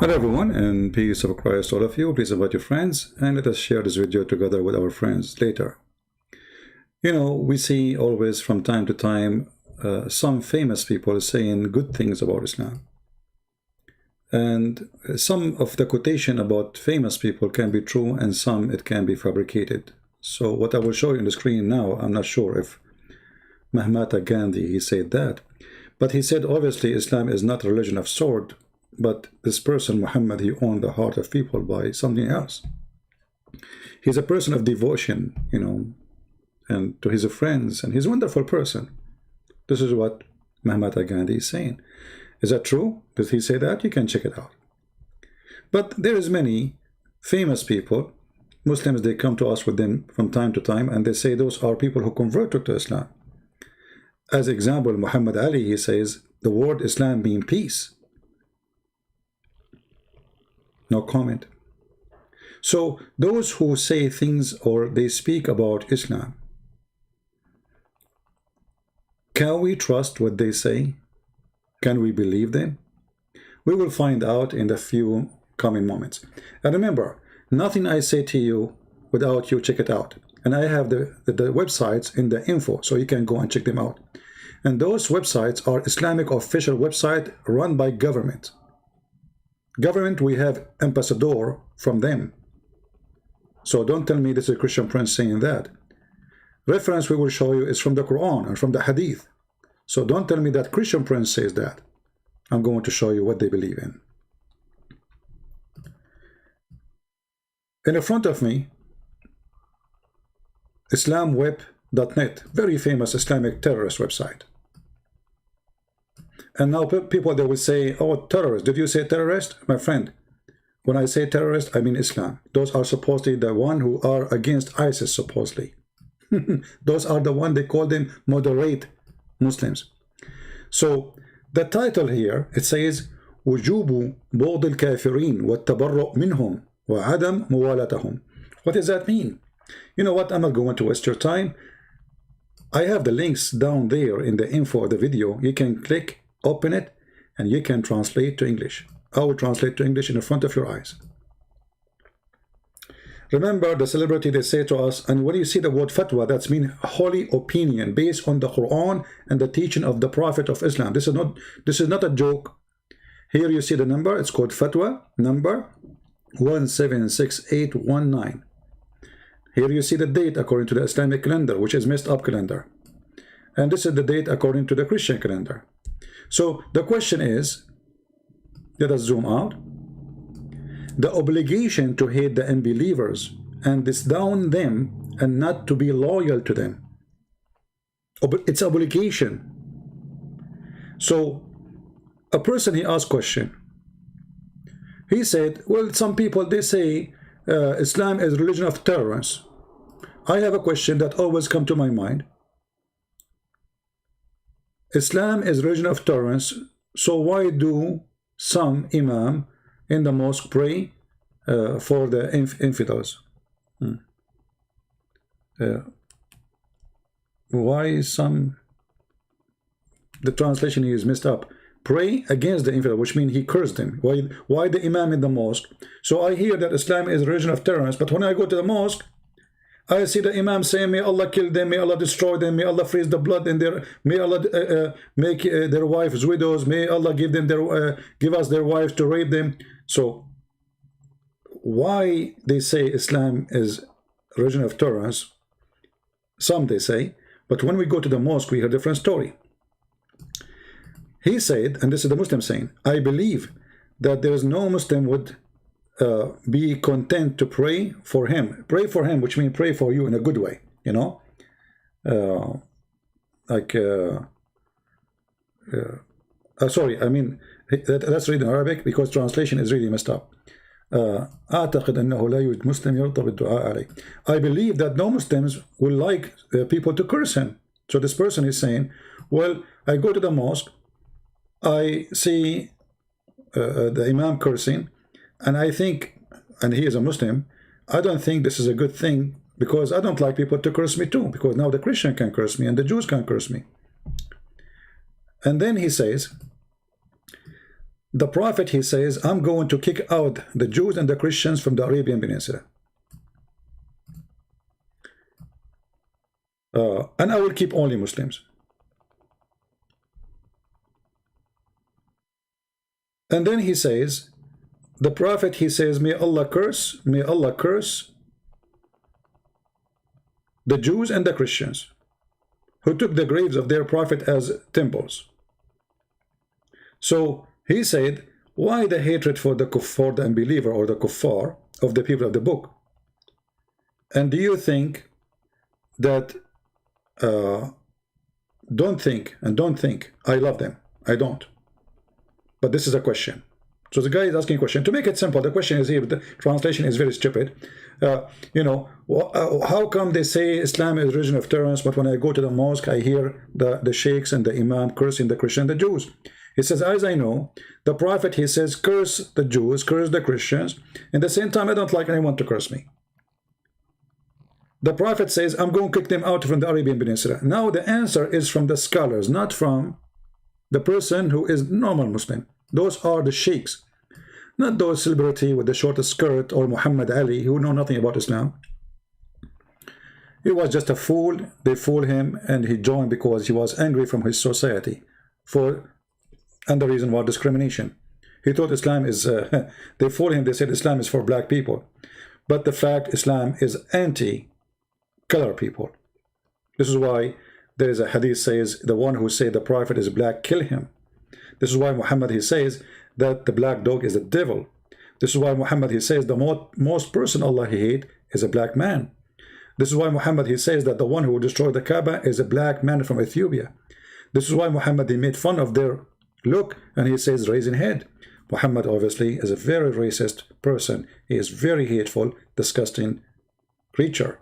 Hello everyone, and peace of Christ all of you. Please invite your friends and let us share this video together with our friends later. You know, we see always from time to time some famous people saying good things about Islam. And some of the quotation about famous people can be true and some it can be fabricated. So what I will show you on the screen now, I'm not sure if Mahatma Gandhi, he said that. But he said obviously Islam is not a religion of sword. But this person, Muhammad, he owned the heart of people by something else. He's a person of devotion, you know, and to his friends, and he's a wonderful person. This is what Mahatma Gandhi is saying. Is that true? Did he say that? You can check it out. But there is many famous people, Muslims, they come to us with them from time to time, and they say those are people who converted to Islam. As example, Muhammad Ali, he says, the word Islam means peace. No comment. So those who say things or they speak about Islam, can we trust what they say? Can we believe them? We will find out in the few coming moments. And remember, nothing I say to you without you check it out. And I have the websites in the info, so you can go and check them out. And those websites are Islamic official website run by government. Government, we have ambassador from them. So don't tell me this is a Christian prince saying that. Reference we will show you is from the Quran and from the Hadith. So don't tell me that Christian prince says that. I'm going to show you what they believe in. In front of me, islamweb.net, very famous Islamic terrorist website. And now people, they will say, oh, terrorist. Did you say terrorist? My friend, when I say terrorist, I mean Islam. Those are supposedly the one who are against ISIS, supposedly. Those are the one they call them moderate Muslims. So the title here, it says, وجوب بغض الكافرين والتبرؤ منهم وعدم موالاتهم. What does that mean? You know what? I'm not going to waste your time. I have the links down there in the info of the video. You can click, open it, and you can translate to English. I will translate to English in front of your eyes. Remember the celebrity, they say to us, and when you see the word fatwa, that's mean holy opinion based on the Quran and the teaching of the Prophet of Islam. This is not a joke. Here you see the number, it's called fatwa number 176819. Here you see the date according to the Islamic calendar, which is messed up calendar. And this is the date according to the Christian calendar. So the question is, let us zoom out. The obligation to hate the unbelievers and disdain them and not to be loyal to them. It's obligation. So a person, he asked question. He said, well, some people, they say Islam is a religion of tolerance. I have a question that always come to my mind. Islam is religion of tolerance, so why do some imam in the mosque pray for the infidels? Why some, the translation is messed up, pray against the infidel, which means he cursed them. Why the imam in the mosque? So I hear that Islam is a religion of tolerance, but when I go to the mosque, I see the imam saying, may Allah kill them, may Allah destroy them, may Allah freeze the blood in their, may Allah make their wives widows, may Allah give them their, give us their wives to rape them. So why they say Islam is a religion of tolerance? Some they say, but when we go to the mosque, we hear a different story. He said, and this is the Muslim saying, I believe that there is no Muslim would be content to pray for him, which means pray for you in a good way, you know, sorry, I mean, let's read in Arabic because translation is really messed up. I believe that no Muslims will like people to curse him. So this person is saying, well, I go to the mosque, I see the imam cursing, and I think, and he is a Muslim, I don't think this is a good thing because I don't like people to curse me too, because now the Christian can curse me and the Jews can curse me. And then he says, the Prophet, he says, I'm going to kick out the Jews and the Christians from the Arabian Peninsula. And I will keep only Muslims. And then he says, the Prophet, he says, may Allah curse the Jews and the Christians who took the graves of their Prophet as temples. So he said, why the hatred for the kuffar, the unbeliever, or the kuffar of the people of the book? And do you think that don't think I love them? I don't. But this is a question. So the guy is asking a question. To make it simple, the question is here, the translation is very stupid. You know, how come they say Islam is religion of tolerance, but when I go to the mosque, I hear the sheikhs and the imam cursing the Christians and the Jews? He says, as I know, the Prophet, he says, curse the Jews, curse the Christians. At the same time, I don't like anyone to curse me. The Prophet says, I'm going to kick them out from the Arabian Peninsula. Now the answer is from the scholars, not from the person who is normal Muslim. Those are the sheikhs, not those celebrity with the shortest skirt or Muhammad Ali who know nothing about Islam. He was just a fool. They fooled him and he joined because he was angry from his society and the reason was discrimination. He thought Islam is, they fooled him, they said Islam is for black people. But the fact Islam is anti-color people. This is why there is a hadith says, the one who say the Prophet is black, kill him. This is why Muhammad, he says that the black dog is the devil. This is why Muhammad, he says the most person Allah he hate is a black man. This is why Muhammad, he says that the one who destroyed the Kaaba is a black man from Ethiopia. This is why Muhammad, he made fun of their look and he says raising head. Muhammad obviously is a very racist person. He is very hateful, disgusting creature.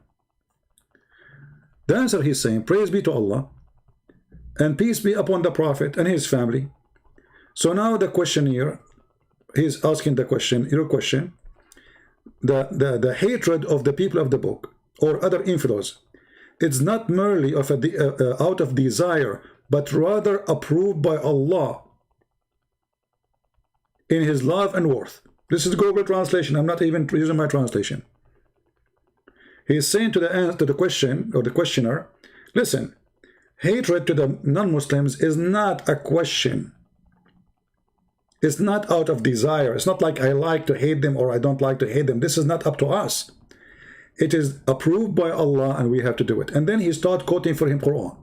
The answer he's saying, praise be to Allah and peace be upon the Prophet and his family. So now the question here, he's asking the question, your question, the hatred of the people of the book or other infidels, it's not merely of out of desire, but rather approved by Allah in his love and worth. This is Google translation. I'm not even using my translation. He's saying to the question or the questioner, listen, hatred to the non-Muslims is not a question. It's not out of desire. It's not like I like to hate them or I don't like to hate them. This is not up to us. It is approved by Allah and we have to do it. And then he started quoting for him Quran.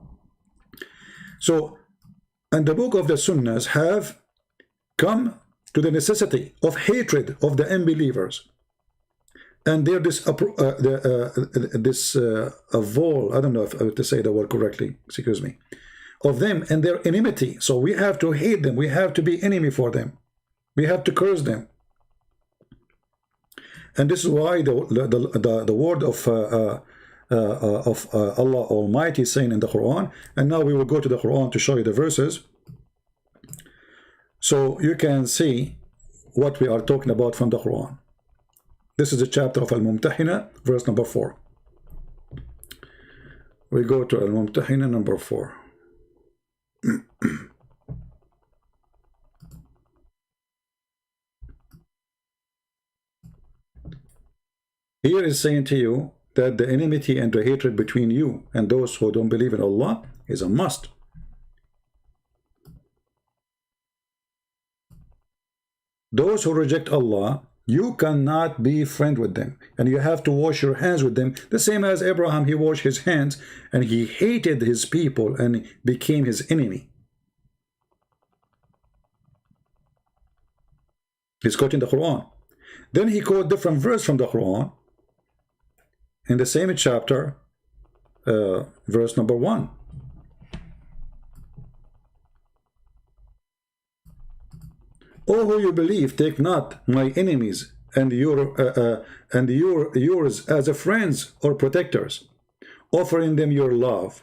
So, and the book of the Sunnahs have come to the necessity of hatred of the unbelievers. And they're this I don't know if to say the word correctly, excuse me, of them and their enmity. So we have to hate them. We have to be enemy for them. We have to curse them. And this is why the word of Allah Almighty is saying in the Quran. And now we will go to the Quran to show you the verses, so you can see what we are talking about from the Quran. This is a chapter of Al-Mumtahina, verse number 4. We go to Al-Mumtahina number 4. Here is saying to you that the enmity and the hatred between you and those who don't believe in Allah is a must. Those who reject Allah, you cannot be friend with them, and you have to wash your hands with them, the same as Abraham, he washed his hands and he hated his people and became his enemy. He's quoting the Quran. Then he quoted different verse from the Quran in the same chapter, verse number 1. O who you believe, take not my enemies and yours as a friends or protectors, offering them your love.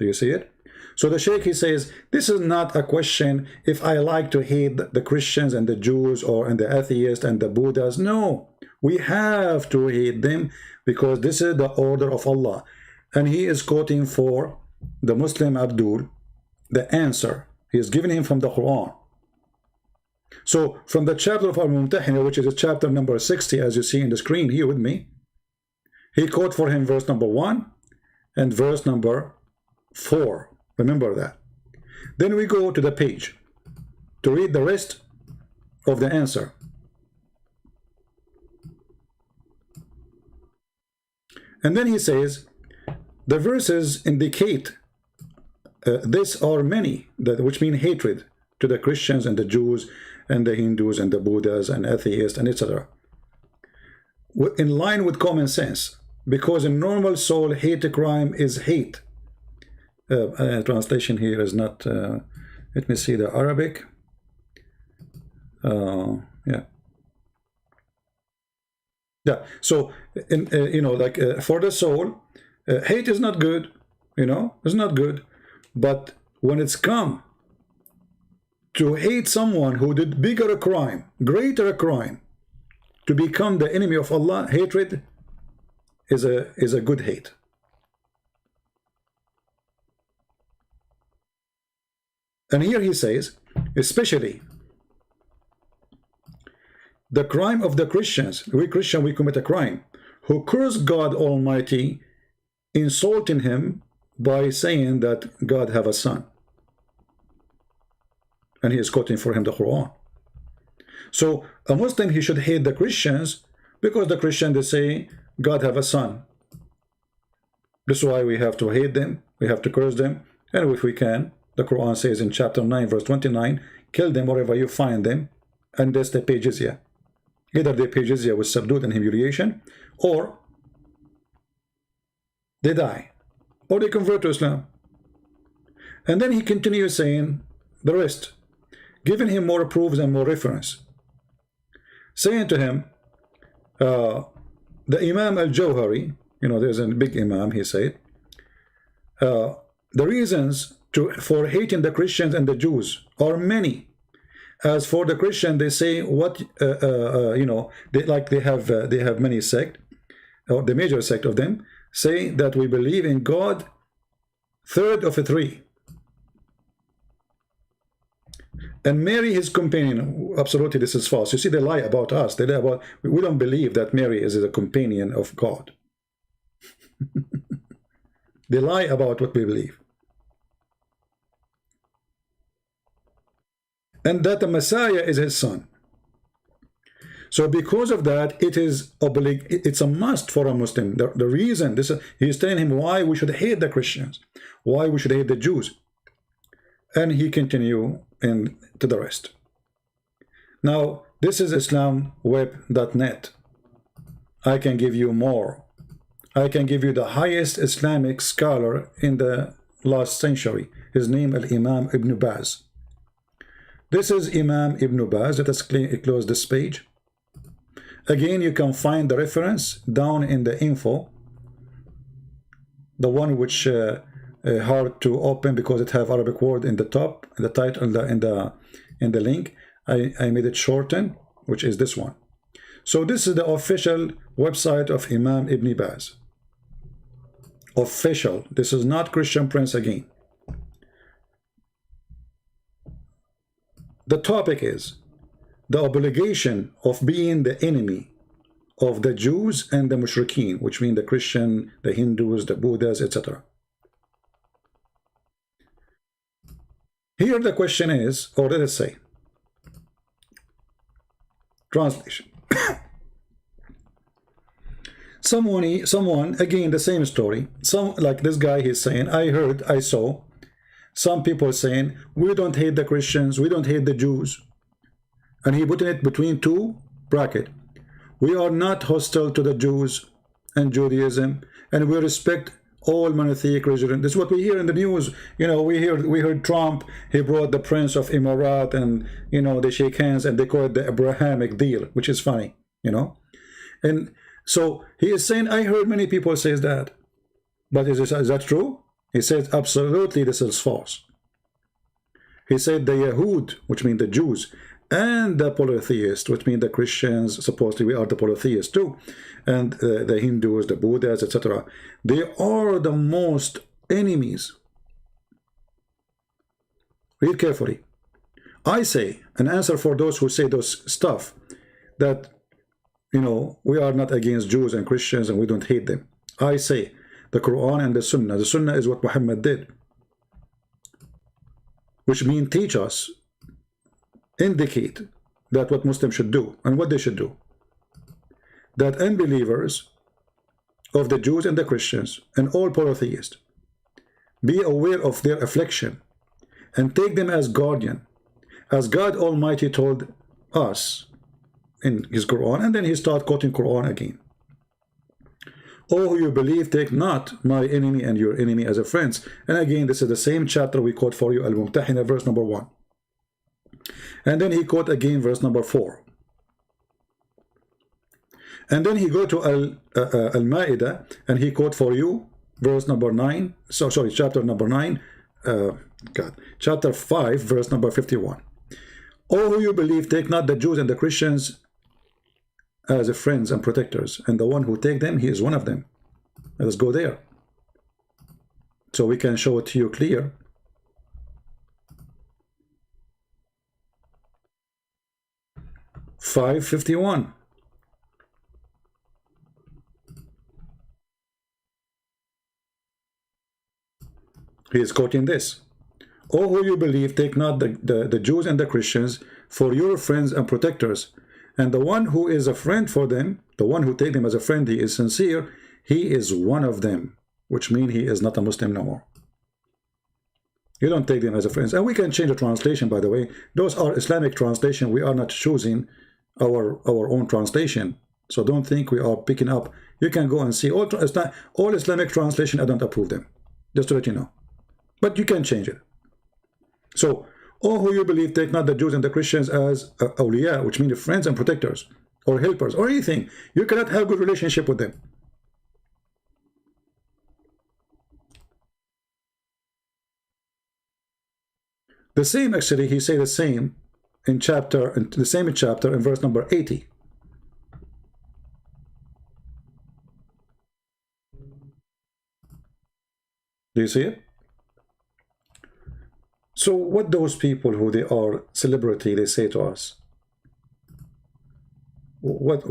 Do you see it? So the Sheikh, he says, this is not a question if I like to hate the Christians and the Jews and the atheists and the Buddhas. No, we have to hate them because this is the order of Allah. And he is quoting for the Muslim Abdul the answer. He is giving him from the Quran. So from the chapter of Al-Mumtahina, which is chapter number 60, as you see in the screen here with me, he quote for him verse number 1 and verse number 4. Remember that. Then we go to the page to read the rest of the answer. And then he says, the verses indicate this are many, which mean hatred to the Christians and the Jews and the Hindus and the Buddhas and atheists and etc. In line with common sense, because a normal soul hate a crime is hate. Translation here is not, let me see the Arabic. Yeah. Yeah, so, you know, like for the soul, hate is not good, you know, it's not good. But when it's come to hate someone who did bigger a crime, greater a crime, to become the enemy of Allah, hatred is a good hate. And here he says, especially the crime of the Christians, we Christian, we commit a crime, who curse God Almighty, insulting him by saying that God have a son. And he is quoting for him the Quran. So a Muslim, he should hate the Christians because the Christians, they say God have a son. This is why we have to hate them, we have to curse them, and if we can, the Quran says in chapter 9 verse 29, kill them wherever you find them, and that's the pay jizya. Either they pay jizya with subdued and humiliation, or they die, or they convert to Islam. And then he continues saying the rest, giving him more proofs and more reference, saying to him, the Imam al-Jawhari, you know, there's a big Imam, he said, the reasons for hating the Christians and the Jews are many. As for the Christian, they say what you know, they have many sect, or the major sect of them say that we believe in God, third of the three, and Mary his companion. Absolutely, this is false. You see, they lie about us. They lie about, we don't believe that Mary is a companion of God. They lie about what we believe. And that the Messiah is his son. So because of that, it's a must for a Muslim. The reason, he's telling him why we should hate the Christians, why we should hate the Jews. And he continue to the rest. Now, this is islamweb.net. I can give you more. I can give you the highest Islamic scholar in the last century. His name is Imam Ibn Baz. This is Imam Ibn Baz. Let us close this page. Again, you can find the reference down in the info, the one which hard to open because it have Arabic word in the top, in the title, in the link. I made it shorten, which is this one. So this is the official website of Imam Ibn Baz. Official. This is not Christian Prince again. The topic is the obligation of being the enemy of the Jews and the Mushrikeen, which mean the Christian, the Hindus, the Buddhas, etc. Here the question is, or let us say, translation. Someone, again, the same story. Like this guy, he's saying, I saw some people saying, we don't hate the Christians, we don't hate the Jews. And he put it between two brackets. We are not hostile to the Jews and Judaism, and we respect all monotheistic religion. This is what we hear in the news. You know, we heard Trump, he brought the Prince of Emirat, and, you know, they shake hands and they call it the Abrahamic deal, which is funny, you know. And so he is saying, I heard many people say that. But is that true? He says, absolutely, this is false. He said the Yahud, which mean the Jews, and the polytheists, which mean the Christians, supposedly we are the polytheists too, and the Hindus, the Buddhas, etc. They are the most enemies. Read carefully. I say, an answer for those who say those stuff, that, you know, we are not against Jews and Christians and we don't hate them. I say, the Quran and the Sunnah. The Sunnah is what Muhammad did, which means teach us, indicate that what Muslims should do and what they should do. That unbelievers of the Jews and the Christians and all polytheists be aware of their affliction and take them as guardian, as God Almighty told us in his Quran, and then he started quoting Quran again. Oh, who you believe, take not my enemy and your enemy as a friends. And again, this is the same chapter we quote for you, Al-Mumtahina, verse number 1. And then he quote again verse number 4. And then he go to Al-Ma'idah and he quote for you verse number 9. So sorry, chapter number 9. Chapter 5, verse number 51. Oh, who you believe, take not the Jews and the Christians as friends and protectors, and the one who take them, he is one of them. Let us go there, so we can show it to you clear. (551). He is quoting this. Oh, who you believe, take not the Jews and the Christians for your friends and protectors, and the one who is a friend for them, the one who take them as a friend, he is sincere, he is one of them, which means he is not a Muslim no more. You don't take them as a friend. And we can change the translation, by the way. Those are Islamic translation. We are not choosing our own translation. So don't think we are picking up. You can go and see all Islamic translation. I don't approve them, just to let you know. But you can change it. So, oh, who you believe, take not the Jews and the Christians as awliya, which means friends and protectors, or helpers, or anything. You cannot have a good relationship with them. The same, actually, he say the same in the same chapter in verse number 80. Do you see it? So what those people who they are celebrity, they say to us, what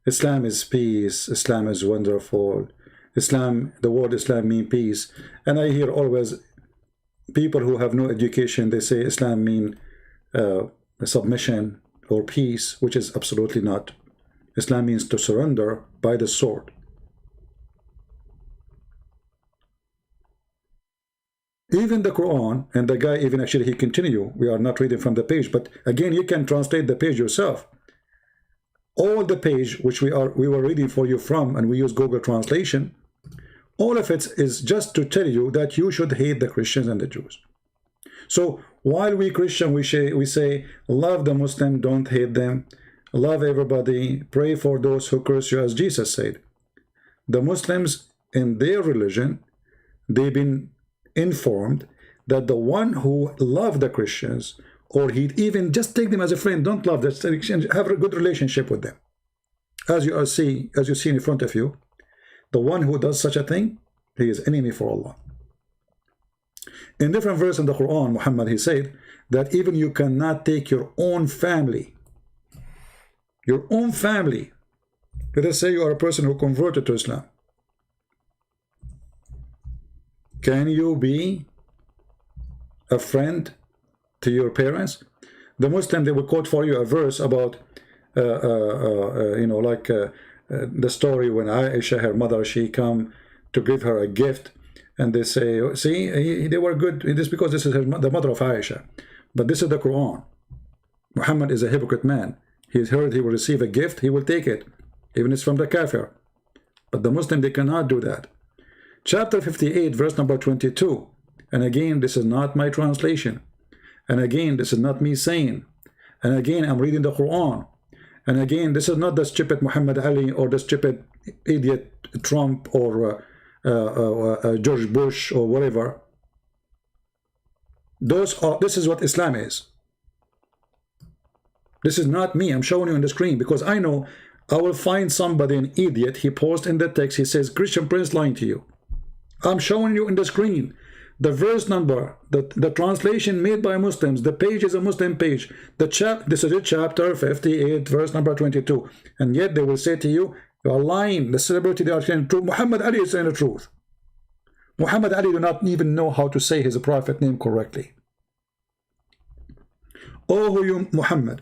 Islam is peace, Islam is wonderful, Islam, the word Islam mean peace. And I hear always people who have no education, they say Islam mean submission or peace, which is absolutely not. Islam means to surrender by the sword. Even the Quran, and the guy even actually he continue, we are not reading from the page, but again you can translate the page yourself. All the page which we were reading for you from, and we use Google translation, all of it is just to tell you that you should hate the Christians and the Jews. So while we Christian, we say love the Muslim, don't hate them, love everybody, pray for those who curse you, as Jesus said. The Muslims in their religion, they've been informed that the one who love the Christians, or he even just take them as a friend, don't love them, have a good relationship with them, as you see in front of you, the one who does such a thing, he is enemy for Allah. In different verse in the Quran, Muhammad, he said that even you cannot take your own family, let us say you are a person who converted to Islam, can you be a friend to your parents? The Muslim, they will quote for you a verse about, you know, like the story when Aisha, her mother, she come to give her a gift, and they say, see, they were good. This because this is the mother of Aisha, but this is the Quran. Muhammad is a hypocrite man. He's heard he will receive a gift, he will take it, even if it's from the kafir. But the Muslim, they cannot do that. Chapter 58, verse number 22. And again, this is not my translation. And again, this is not me saying. And again, I'm reading the Quran. And again, this is not the stupid Muhammad Ali or the stupid idiot Trump or George Bush or whatever. This is what Islam is. This is not me. I'm showing you on the screen because I know I will find somebody, an idiot, he posts in the text, he says, Christian Prince lying to you. I'm showing you in the screen the verse number, the translation made by Muslims, the page is a Muslim page. This is a chapter 58, verse number 22. And yet they will say to you, you are lying. The celebrity, they are saying the truth. Muhammad Ali is saying the truth. Muhammad Ali do not even know how to say his prophet name correctly. Oh, you Muhammad,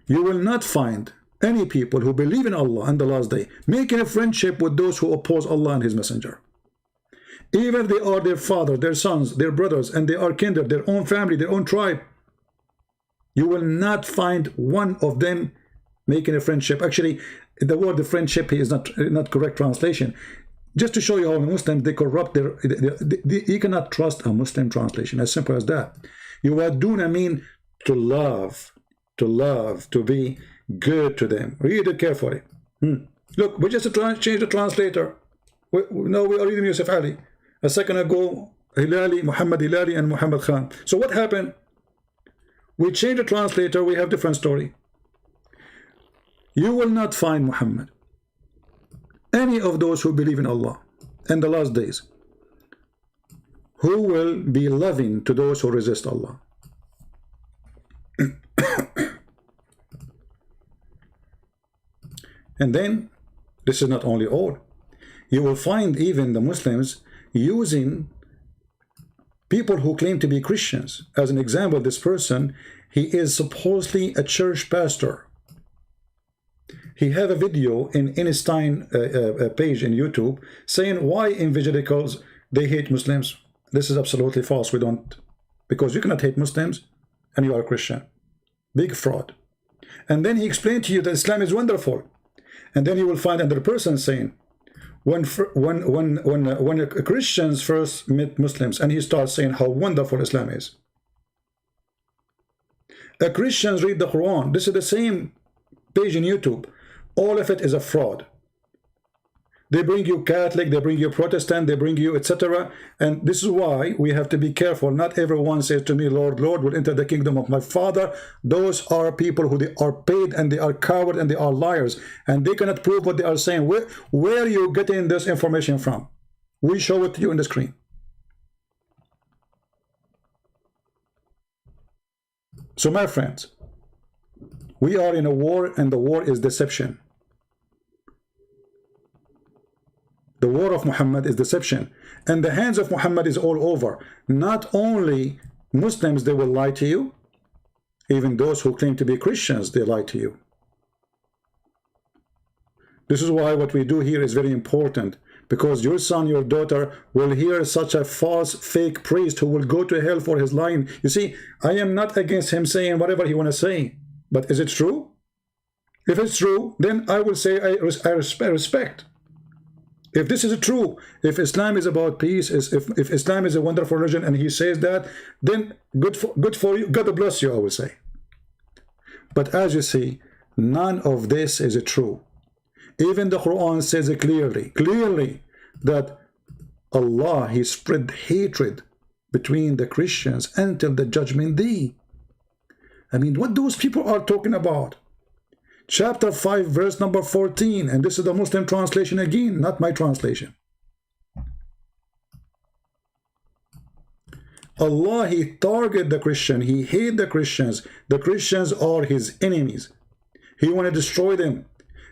you will not find any people who believe in Allah and the last day making a friendship with those who oppose Allah and his messenger. Even if they are their father, their sons, their brothers, and they are kindred, their own family, their own tribe, you will not find one of them making a friendship. Actually, the word the friendship is not correct translation. Just to show you how Muslims, they corrupt you cannot trust a Muslim translation, as simple as that. Yuwaduna mean to love, to be good to them. Read it carefully. Look, we just changed the translator. Now we are reading Yusuf Ali. A second ago, Hilali, Muhammad Hilali, and Muhammad Khan. So what happened? We changed the translator, we have different story. You will not find Muhammad, any of those who believe in Allah and the last days, who will be loving to those who resist Allah. And then, this is not only all. You will find even the Muslims using people who claim to be Christians. As an example, this person, he is supposedly a church pastor. He have a video in Einstein page in YouTube saying why evangelicals, they hate Muslims. This is absolutely false. We don't, because you cannot hate Muslims and you are a Christian. Big fraud. And then he explained to you that Islam is wonderful. And then you will find another person saying, when Christians first met Muslims, and he starts saying how wonderful Islam is. Christians read the Quran. This is the same page in YouTube. All of it is a fraud. They bring you Catholic, they bring you Protestant, they bring you etc. And this is why we have to be careful. Not everyone says to me, Lord, Lord, will enter the kingdom of my Father. Those are people who they are paid and they are coward and they are liars. And they cannot prove what they are saying. Where are you getting this information from? We show it to you on the screen. So my friends, we are in a war, and the war is deception. The war of Muhammad is deception. And the hands of Muhammad is all over. Not only Muslims, they will lie to you. Even those who claim to be Christians, they lie to you. This is why what we do here is very important. Because your son, your daughter will hear such a false, fake priest who will go to hell for his lying. You see, I am not against him saying whatever he want to say. But is it true? If it's true, then I will say I respect. If this is true, if Islam is about peace, if Islam is a wonderful religion and he says that, then good for you, God bless you, I will say. But as you see, none of this is true. Even the Quran says it clearly that Allah, he spread hatred between the Christians until the judgment day. I mean, what those people are talking about? Chapter 5, verse number 14. And this is the Muslim translation again, not my translation. Allah, he target the Christian. He hate the Christians. The Christians are his enemies. He want to destroy them.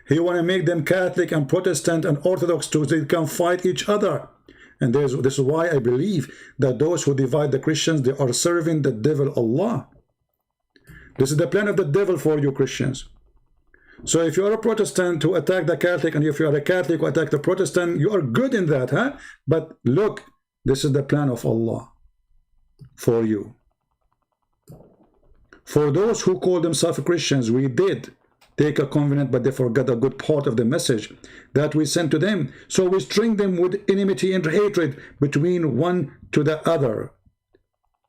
He want to make them Catholic and Protestant and Orthodox too, so they can fight each other. And this is why I believe that those who divide the Christians, they are serving the devil Allah. This is the plan of the devil for you Christians. So if you are a Protestant to attack the Catholic, and if you are a Catholic who attack the Protestant, you are good in that, huh? But look, this is the plan of Allah for you. For those who call themselves Christians, we did take a covenant, but they forgot a good part of the message that we sent to them. So we string them with enmity and hatred between one to the other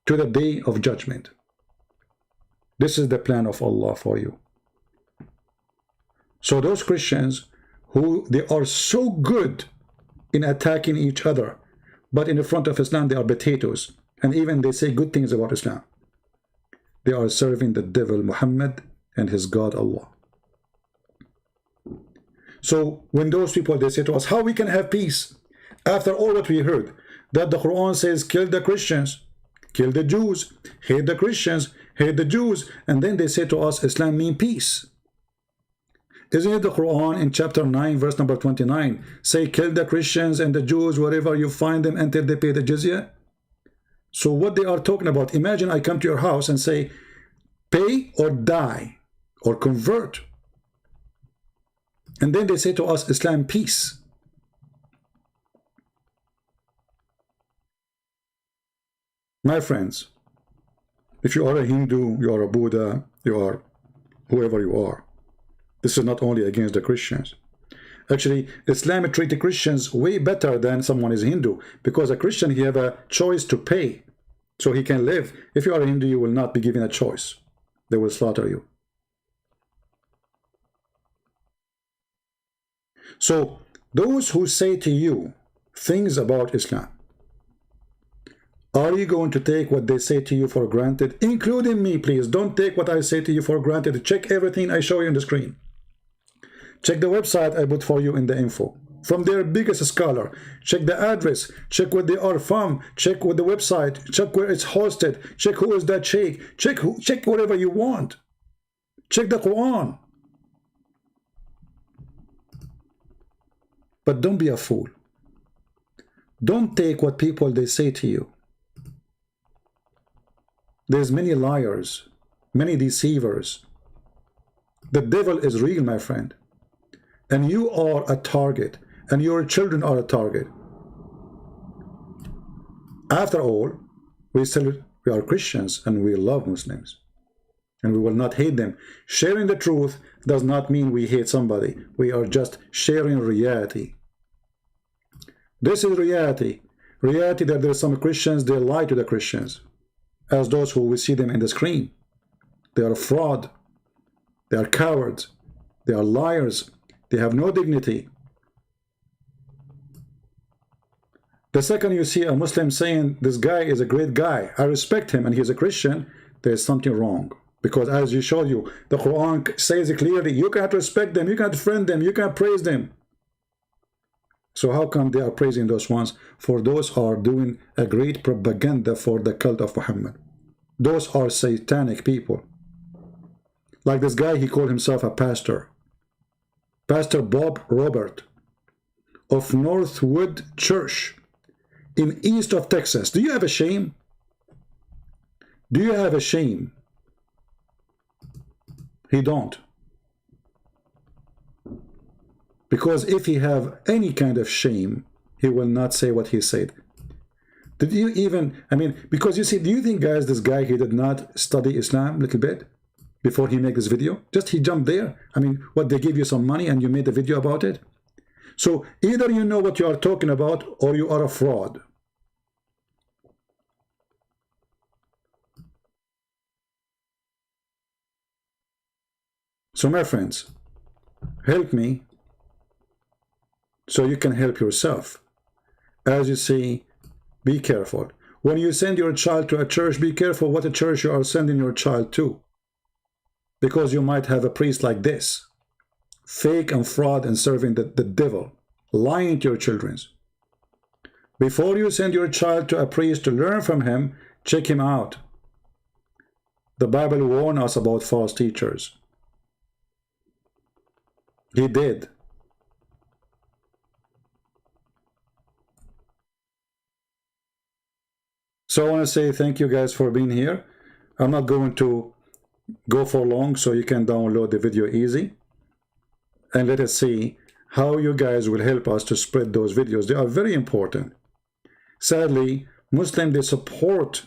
to the day of judgment. This is the plan of Allah for you. So those Christians who they are so good in attacking each other, but in the front of Islam they are potatoes, and even they say good things about Islam. They are serving the devil Muhammad and his God Allah. So when those people, they say to us, how we can have peace after all what we heard? that the Quran says kill the Christians, kill the Jews, hate the Christians, hate the Jews, and then they say to us Islam means peace. Isn't it the Quran in chapter 9 verse number 29 say kill the Christians and the Jews wherever you find them until they pay the jizya? So what they are talking about, imagine I come to your house and say pay or die or convert, and then they say to us Islam peace. My friends, if you are a Hindu, you are a Buddha, you are whoever you are, this is not only against the Christians. Actually, Islam treats Christians way better than someone is Hindu, because a Christian, he have a choice to pay, so he can live. If you are a Hindu, you will not be given a choice. They will slaughter you. So, those who say to you things about Islam, are you going to take what they say to you for granted? Including me, please. Don't take what I say to you for granted. Check everything I show you on the screen. Check the website I put for you in the info. From their biggest scholar. Check the address. Check where they are from. Check with the website. Check where it's hosted. Check who is that sheikh. Check whatever you want. Check the Quran. But don't be a fool. Don't take what people they say to you. There's many liars, many deceivers. The devil is real, my friend. And you are a target, and your children are a target. After all, we are Christians and we love Muslims. And we will not hate them. Sharing the truth does not mean we hate somebody. We are just sharing reality. This is reality. Reality that there are some Christians, they lie to the Christians. As those who we see them in the screen. They are a fraud. They are cowards. They are liars. They have no dignity. The second you see a Muslim saying, this guy is a great guy, I respect him and he's a Christian, there's something wrong. Because as you showed you, the Quran says it clearly, you can't respect them, you can't friend them, you can't praise them. So how come they are praising those ones? For those are doing a great propaganda for the cult of Muhammad. Those are satanic people. Like this guy, he called himself a pastor. Pastor Bob Robert of Northwood Church in east of Texas. Do you have a shame? Do you have a shame? He don't. Because if he have any kind of shame, he will not say what he said. Did you even, I mean, because you see, do you think, guys, this guy, he did not study Islam a little bit before he made this video? Just he jumped there. I mean, what, they give you some money and you made a video about it? So either you know what you are talking about or you are a fraud. So my friends, help me so you can help yourself. As you see, be careful. When you send your child to a church, be careful what a church you are sending your child to. Because you might have a priest like this, fake and fraud and serving the devil, lying to your children. Before you send your child to a priest to learn from him, check him out. The Bible warns us about false teachers. He did. So I want to say thank you guys for being here. I'm not going to go for long, so you can download the video easy. And let us see how you guys will help us to spread those videos. They are very important. Sadly, Muslims, they support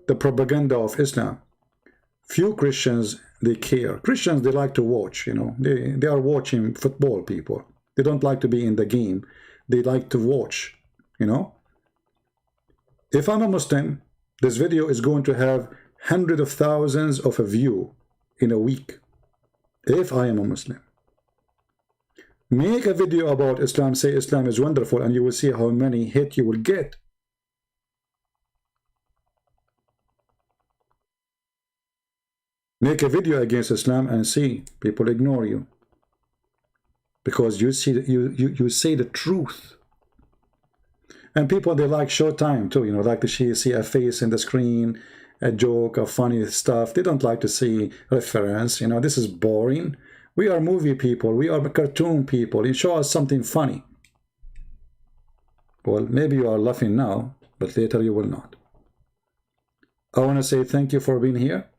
the propaganda of Islam. Few Christians, they care. Christians, they like to watch, you know. They are watching football, people. They don't like to be in the game. They like to watch, you know. If I'm a Muslim, this video is going to have hundreds of thousands of a view in a week. If I am a Muslim. Make a video about Islam, say Islam is wonderful, and you will see how many hits you will get. Make a video against Islam and see people ignore you. Because you see you say the truth. And people, they like showtime too, you know, like to see a face in the screen, a joke, a funny stuff. They don't like to see reference. You know, this is boring. We are movie people. We are cartoon people. You show us something funny. Well, maybe you are laughing now, but later you will not. I want to say thank you for being here.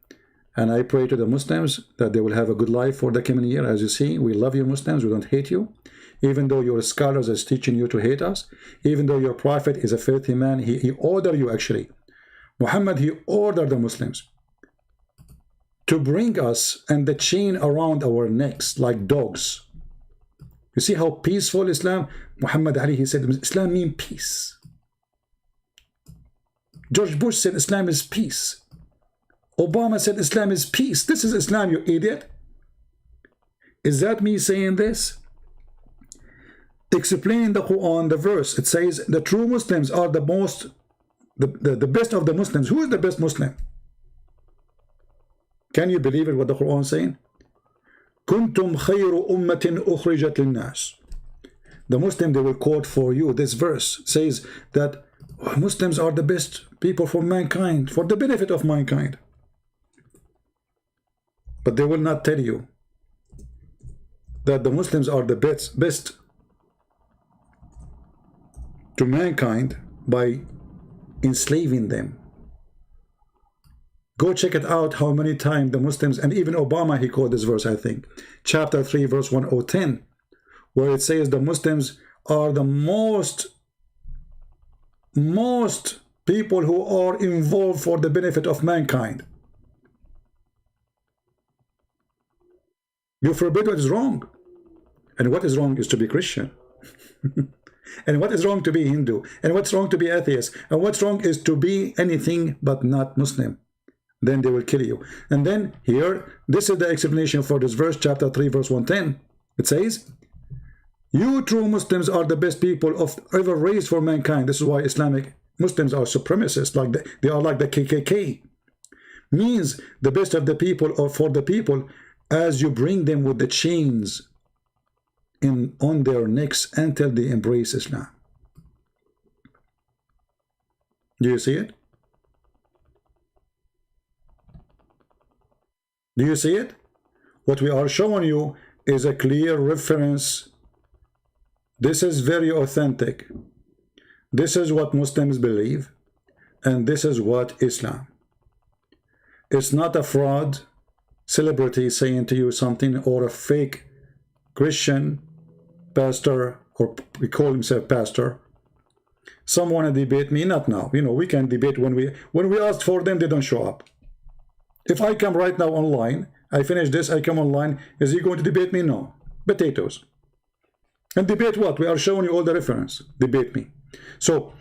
And I pray to the Muslims that they will have a good life for the coming year. As you see, we love you Muslims. We don't hate you. Even though your scholars is teaching you to hate us, even though your prophet is a filthy man, he ordered you actually. Muhammad, he ordered the Muslims to bring us and the chain around our necks like dogs. You see how peaceful Islam? Muhammad Ali, he said, Islam means peace. George Bush said Islam is peace. Obama said Islam is peace. This is Islam, you idiot. Is that me saying this? Explaining the Quran, the verse, it says the true Muslims are the best of the Muslims. Who is the best Muslim? Can you believe it, what the Quran is saying? Kuntum khayru ummatin ukhrijat linnas. The Muslim, they will quote for you this verse, says that Muslims are the best people for mankind, for the benefit of mankind. But they will not tell you that the Muslims are the best to mankind by enslaving them. Go check it out how many times the Muslims, and even Obama, he quoted this verse, I think. Chapter 3, verse 1010, where it says the Muslims are the most people who are involved for the benefit of mankind. You forbid what is wrong. And what is wrong is to be Christian. And what is wrong to be Hindu. And what's wrong to be atheist. And what's wrong is to be anything but not Muslim. Then they will kill you. And then here, this is the explanation for this verse, chapter 3, verse 110. It says, you true Muslims are the best people of ever raised for mankind. This is why Islamic Muslims are supremacists. They are like the KKK. Means the best of the people or for the people as you bring them with the chains on their necks until they embrace Islam. Do you see it? Do you see it? What we are showing you is a clear reference. This is very authentic. This is what Muslims believe, and this is what Islam. It's not a fraud celebrity saying to you something, or a fake Christian pastor, or we call himself pastor. Some want to debate me, not now. You know, we can debate when we ask for them, they don't show up. If I come right now online, I finish this, I come online, is he going to debate me? No. Potatoes. And debate what? We are showing you all the reference. Debate me. So,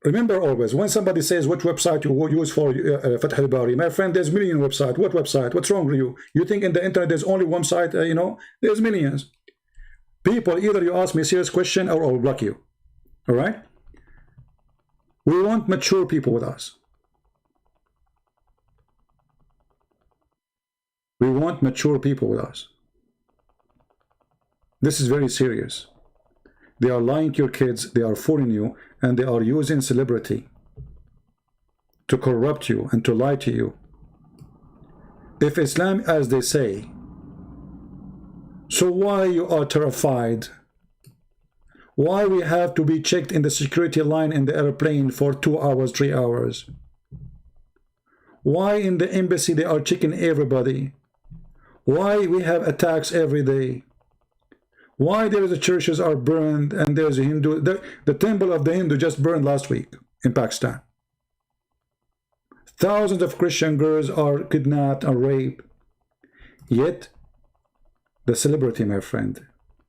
remember always, when somebody says what website you use for Fath al-Bari, my friend, there's million websites. What website? What's wrong with you? You think in the internet there's only one site, you know? There's millions. People, either you ask me a serious question or I'll block you. All right? We want mature people with us. We want mature people with us. This is very serious. They are lying to your kids, they are fooling you, and they are using celebrity to corrupt you and to lie to you. If Islam, as they say, so why you are terrified? Why we have to be checked in the security line in the airplane for 2 hours, 3 hours? Why in the embassy they are checking everybody? Why we have attacks every day? Why there is the churches are burned and there's a Hindu, the temple of the Hindu just burned last week in Pakistan. Thousands of Christian girls are kidnapped and raped. Yet, the celebrity, my friend,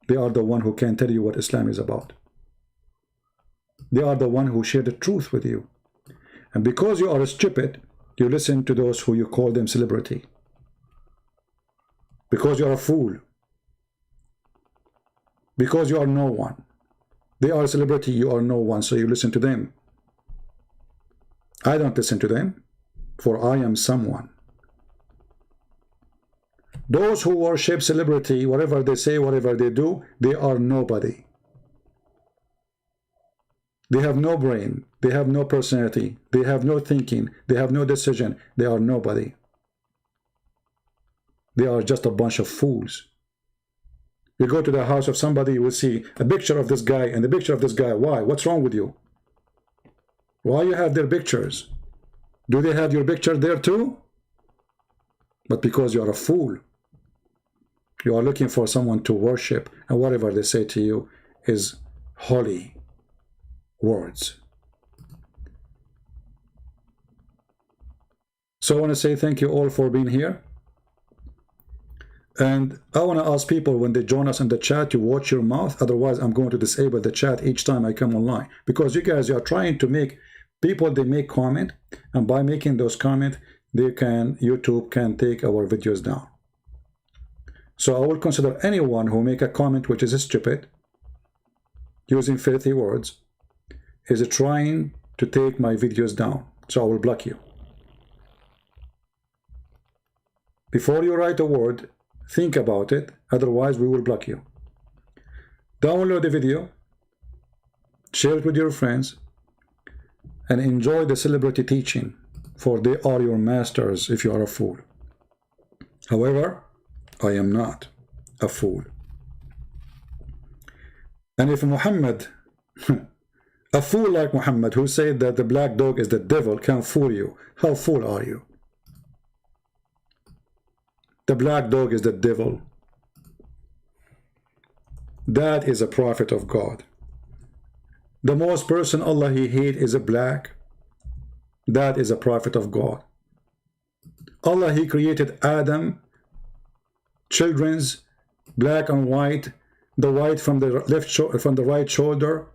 they are the one who can tell you what Islam is about. They are the one who share the truth with you. And because you are stupid, you listen to those who you call them celebrity. Because you are a fool. Because you are no one. They are a celebrity, you are no one, so you listen to them. I don't listen to them, for I am someone. Those who worship celebrity, whatever they say, whatever they do, they are nobody. They have no brain. They have no personality. They have no thinking. They have no decision. They are nobody. They are just a bunch of fools. You go to the house of somebody, you will see a picture of this guy and a picture of this guy. Why? What's wrong with you? Why you have their pictures? Do they have your picture there too? But because you are a fool. You are looking for someone to worship, and whatever they say to you is holy words. So I want to say thank you all for being here. And I want to ask people when they join us in the chat to watch your mouth. Otherwise, I'm going to disable the chat each time I come online. Because you guys are trying to make people, they make comment. And by making those comments, YouTube can take our videos down. So I will consider anyone who make a comment which is stupid, using filthy words, is trying to take my videos down. So I will block you. Before you write a word, think about it, otherwise we will block you. Download the video, share it with your friends, and enjoy the celebrity teaching, for they are your masters if you are a fool. However, I am not a fool. And if Muhammad, a fool like Muhammad, who said that the black dog is the devil, can fool you, how fool are you? The black dog is the devil. That is a prophet of God. The most person Allah he hate is a black. That is a prophet of God. Allah he created Adam, children's black and white, the white from the left from the right shoulder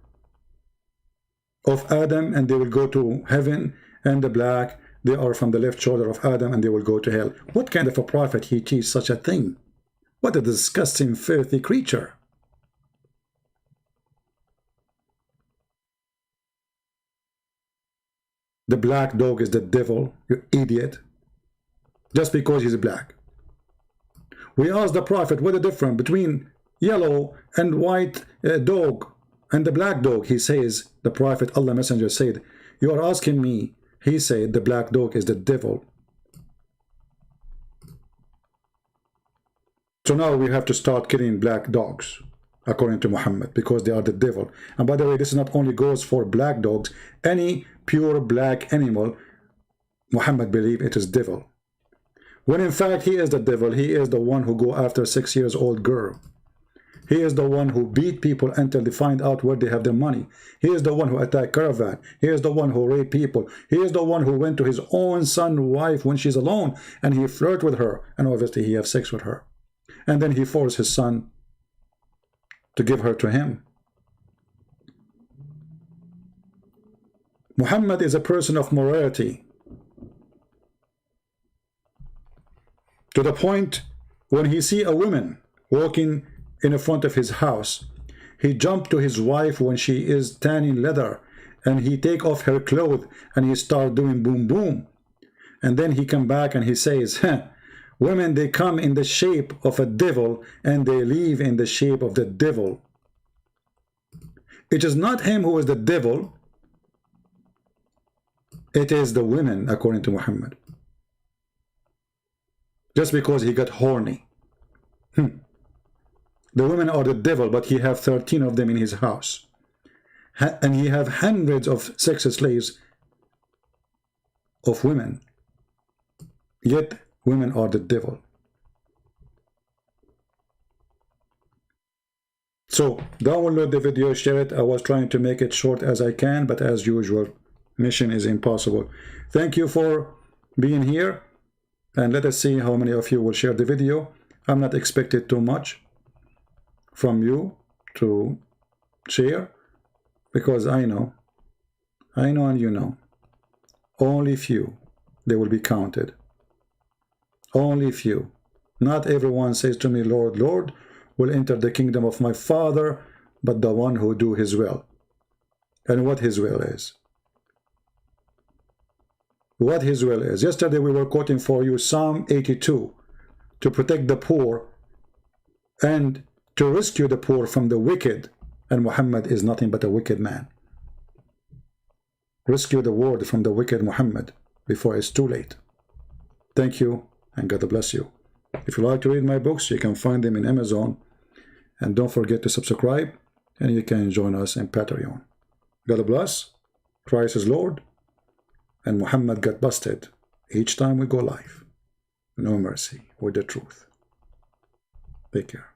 of Adam, and they will go to heaven, and the black, they are from the left shoulder of Adam, and they will go to hell. What kind of a prophet he teach such a thing? What a disgusting, filthy creature. The black dog is the devil, you idiot. Just because he's black. We asked the prophet, what is the difference between yellow and white dog and the black dog? He says, the prophet, Allah Messenger said, you are asking me. He said the black dog is the devil. So now we have to start killing black dogs, according to Muhammad, because they are the devil. And by the way, this not only goes for black dogs, any pure black animal, Muhammad believe it is devil. When in fact he is the devil. He is the one who go after 6 years old girl. He is the one who beat people until they find out where they have their money. He is the one who attacked caravan. He is the one who raped people. He is the one who went to his own son's wife when she's alone, and he flirt with her, and obviously he have sex with her. And then he forced his son to give her to him. Muhammad is a person of morality. To the point when he see a woman walking in front of his house, he jumped to his wife when she is tanning leather, and he take off her clothes and he start doing boom boom. And then he come back and he says, women, they come in the shape of a devil and they leave in the shape of the devil. It is not him who is the devil, it is the women, according to Muhammad. Just because he got horny. The women are the devil, but he have 13 of them in his house. And he have hundreds of sex slaves of women. Yet, women are the devil. So, download the video, share it. I was trying to make it short as I can, but as usual, mission is impossible. Thank you for being here. And let us see how many of you will share the video. I'm not expecting too much from you to share, because I know and you know, only few, they will be counted. Only few. Not everyone says to me, Lord, Lord, will enter the kingdom of my Father, but the one who do his will. And what his will is. What his will is. Yesterday we were quoting for you Psalm 82. to protect the poor and to rescue the poor from the wicked, and Muhammad is nothing but a wicked man. Rescue the world from the wicked Muhammad before it's too late. Thank you, and God bless you. If you like to read my books, you can find them in Amazon, and don't forget to subscribe, and you can join us in Patreon. God bless, Christ is Lord, and Muhammad got busted each time we go live. No mercy with the truth. Take care.